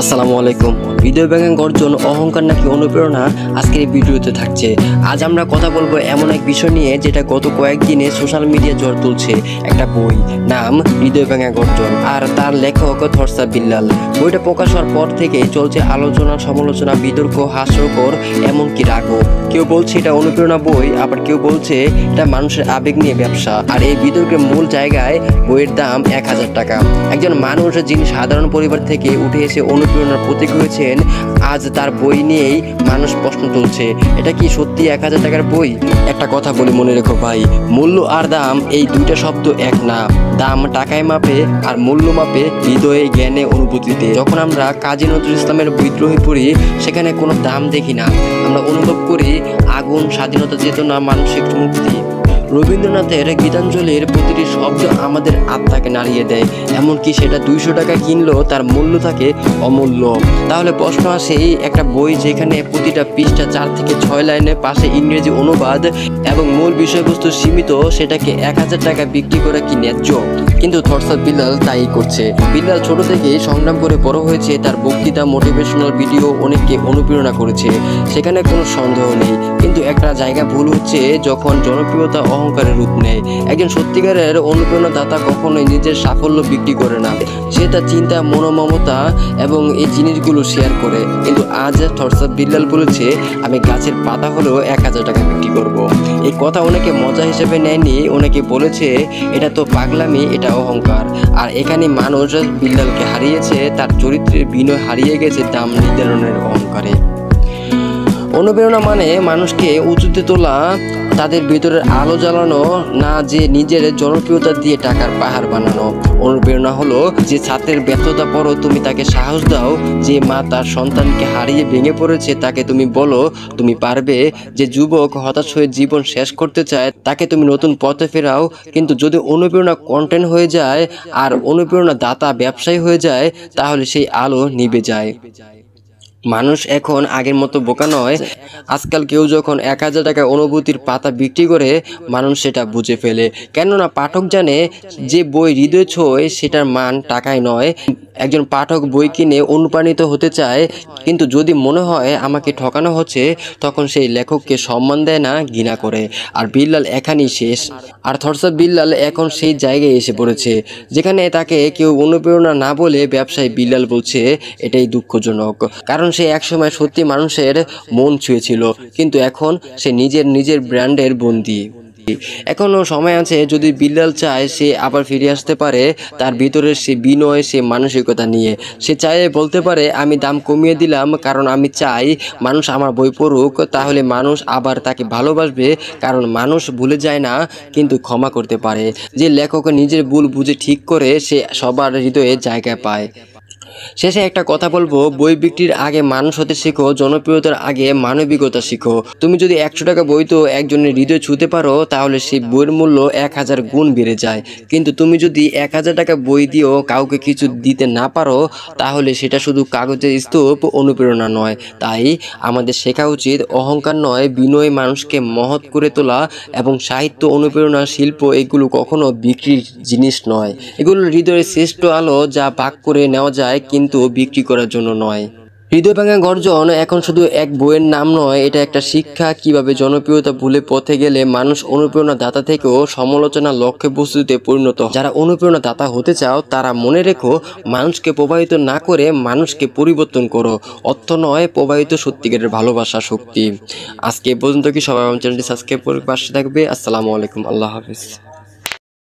আসসালামু আলাইকুম। হৃদয় ভাঙা গর্জন, অহংকার নাকি অনুপ্রেরণা, আজকের এই ভিডিওতে থাকছে। আজ আমরা কথা বলবো এমন এক বিষয় নিয়ে যেটা গত কয়েকদিনে সোশ্যাল মিডিয়া ঝড় তুলছে। একটা বই, নাম হৃদয় ভাঙা গর্জন, আর তার লেখক থরসা বিল্লাল। বইটা প্রকাশ হওয়ার পর থেকে চলছে আলোচনা, সমালোচনা, বিতর্ক, হাস্যকর, এমনকি রাগও। কেউ বলছে এটা অনুপ্রেরণা বই, আবার কেউ বলছে এটা মানুষের আবেগ নিয়ে ব্যবসা। আর এই বিতর্কের মূল জায়গায় বইয়ের দাম 1000 টাকা। একজন মানুষ যিনি সাধারণ পরিবার থেকে উঠে এসে অনুপ্রেরণার প্রতীক হয়েছেন, আজ তার বই নিয়েই মানুষ প্রশ্ন তুলছে, এটা কি সত্যি 1000 টাকার বই? একটা কথা বলি, মনে রেখো ভাই, মূল্য আর দাম এই দুইটা শব্দ এক না। দাম টাকায় মাপে আর মূল্য মাপে হৃদয়ে, জ্ঞানে, অনুভূতিতে। যখন আমরা কাজী নজরুল ইসলামের বিদ্রোহী পড়ি, সেখানে কোনো দাম দেখি না, আমরা অনুভব করি আগুন, স্বাধীনতা, চেতনা, মানসিক মুক্তি। রবীন্দ্রনাথের গীতাঞ্জলির প্রতিটি শব্দ আমাদের আত্মাকে নাড়িয়ে দেয়, এমনকি সেটা 200 টাকা কিনলেও তার মূল্য থাকে অমূল্য। তাহলে প্রশ্ন আসে, একটা বই যেখানে প্রতিটা পৃষ্ঠা 4 থেকে 6 লাইনের পাশে ইংরেজি অনুবাদ এবং মূল বিষয়বস্তু সীমিত, সেটাকে 1000 টাকা বিক্রি করা কি ন্যায্য? কিন্তু থরসা বিল্লাল তাই করছে। বিল্লাল ছোট থেকেই সংগ্রাম করে বড় হয়েছে। তার বক্তৃতা, মোটিভেশনাল ভিডিও অনেককে অনুপ্রেরণা করেছে, সেখানে কোনো সন্দেহ নেই। কিন্তু একটা জায়গা ভুল হচ্ছে, যখন জনপ্রিয়তা অহংকারের রূপ নেয়। একজন সত্যিকারের অনুপ্রেরণাদাতা কখনোই নিজের সাফল্য বিক্রি করে না, সে তার চিন্তা, মনোমমতা এবং এই জিনিসগুলো শেয়ার করে। কিন্তু আজ থরসা বিল্লাল বলেছে, আমি গাছের পাতা হলেও 1000 টাকা বিক্রি করব। এই কথা অনেকে মজা হিসেবে নেয়নি, অনেকে বলেছে এটা তো পাগলামি, এটা অহংকার। আর এখানে মানুষ বিল্লালকে হারিয়েছে, তার চরিত্রের বিনয় হারিয়ে গেছে দাম নির্ধারণের অহংকারে। অনুপ্রেরণা মানে মানুষকে উঁচুতে তোলা, তাদের ভিতরের আলো জ্বালানো, না যে নিজের জনপ্রিয়তা দিয়ে টাকার পাহাড় বানানো। অনুপ্রেরণা হলো যে ছাত্রের ব্যর্থতা পরও তুমি তাকে সাহস দাও, যে মা তার সন্তানকে হারিয়ে ভেঙে পড়েছে তাকে তুমি বলো তুমি পারবে, যে যুবক হতাশ হয়ে জীবন শেষ করতে চায় তাকে তুমি নতুন পথে ফেরাও। কিন্তু যদি অনুপ্রেরণা কন্টেন্ট হয়ে যায় আর অনুপ্রেরণা দাতা ব্যবসায়ী হয়ে যায়, তাহলে সেই আলো নিভে যায়। মানুষ এখন আগের মতো বোকা নয়। আজকাল কেউ যখন 1000 টাকা অনুভূতির পাতা বিক্রি করে, মানুষ সেটা বুঝে ফেলে। কেননা পাঠক জানে যে বই হৃদয় ছোঁয় সেটার মান টাকায় নয়। একজন পাঠক বই কিনে অনুপ্রাণিত হতে চায়, কিন্তু যদি মনে হয় আমাকে ঠকানো হচ্ছে, তখন সেই লেখককে সম্মান দেয় না, ঘৃণা করে। আর বিল্লাল এখানেই শেষ। আর থরসা বিল্লাল এখন সেই জায়গায় এসে পড়েছে যেখানে তাকে কেউ অনুপ্রেরণা না বলে ব্যবসায়ী বিল্লাল বলছে। এটাই দুঃখজনক, কারণ সে একসময় সত্যি মানুষের মন ছুঁয়েছিল, কিন্তু এখন সে নিজের ব্র্যান্ডের বন্দী। এখনো সময় আছে, যদি বিল্লাল চায় সে আবার ফিরে আসতে পারে তার ভিতরের সে বিনয়, সে মানসিকতা নিয়ে। সে চাইলে বলতে পারে, আমি দাম কমিয়ে দিলাম কারণ আমি চাই মানুষ আমার বই পড়ুক। তাহলে মানুষ আবার তাকে ভালোবাসবে, কারণ মানুষ ভুলে যায় না কিন্তু ক্ষমা করতে পারে। যে লেখক নিজের ভুল বুঝে ঠিক করে, সে সবার হৃদয়ে জায়গা পায়। শেষে একটা কথা বলবো, বই বিক্রির আগে মানুষ হতে শেখো, জনপ্রিয়তার আগে মানবিকতা শিখো। তুমি যদি 100 টাকা বই তো একজনের হৃদয় ছুঁতে পারো, তাহলে সেই বইয়ের মূল্য 1000 গুণ বেড়ে যায়। কিন্তু তুমি যদি 1000 টাকা বই দিয়েও কাউকে কিছু দিতে না পারো, তাহলে সেটা শুধু কাগজের স্তূপ, অনুপ্রেরণা নয়। তাই আমাদের শেখা উচিত, অহংকার নয়, বিনয় মানুষকে মহৎ করে তোলা। এবং সাহিত্য, অনুপ্রেরণা, শিল্প এগুলো কখনো বিক্রির জিনিস নয়। এগুলো হৃদয়ের শ্রেষ্ঠ আলো, যা ভাগ করে নেওয়া যায় কিন্তু বিক্রি করার জন্য নয়। হৃদয় ভাঙা গর্জন এখন শুধু এক বইয়ের নাম নয়, এটা একটা শিক্ষা, কিভাবে জনপ্রিয়তা ভুলে পথে গেলে মানুষ অনুপ্রেরণা দাতা থেকেও সমালোচনা লক্ষ্য বস্তুতে পরিণত। যারা অনুপ্রেরণা দাতা হতে চাও, তারা মনে রেখো, মানুষকে প্রভাবিত না করে মানুষকে পরিবর্তন করো। অর্থ নয়, প্রভাবিত সত্যিকারের ভালোবাসা, শক্তি। আজকে এ পর্যন্ত। কি সবাই আমার চ্যানেলটি সাবস্ক্রাইব করে পাশে থাকবে। আসসালামু আলাইকুম, আল্লাহ হাফিজ।